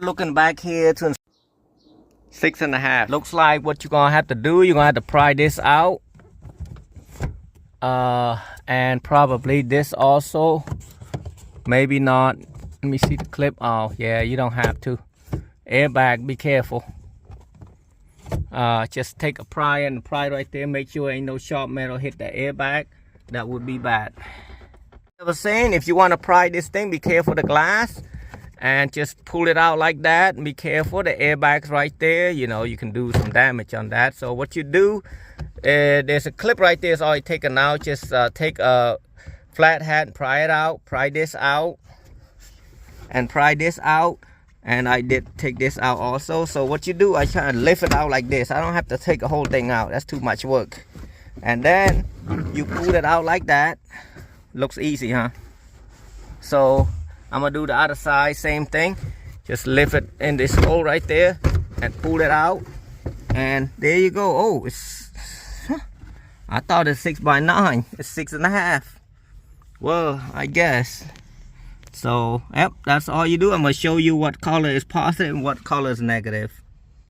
Looking back here to 6.5. Looks like what you're gonna have to do, you're gonna have to pry this out. And probably this also. Maybe not. Let me see the clip. Oh yeah, you don't have to. Airbag, be careful. Just take a pry and pry right there. Make sure ain't no sharp metal hit the airbag. That would be bad. I was saying, if you want to pry this thing, be careful the glass. And just pull it out like that. And be careful, the airbag's right there. You know, you can do some damage on that. So what you do, there's a clip right there. It's already taken out. Just take a flat hat and pry it out. Pry this out. And pry this out. And I did take this out also. So what you do, I try to lift it out like this. I don't have to take the whole thing out. That's too much work. And then you pull it out like that. Looks easy, huh? So I'm gonna do the other side, same thing. Just lift it in this hole right there and pull it out. And there you go. Oh, it's, I thought it's 6x9. It's 6.5. Well, I guess. So, yep, that's all you do. I'm gonna show you what color is positive and what color is negative.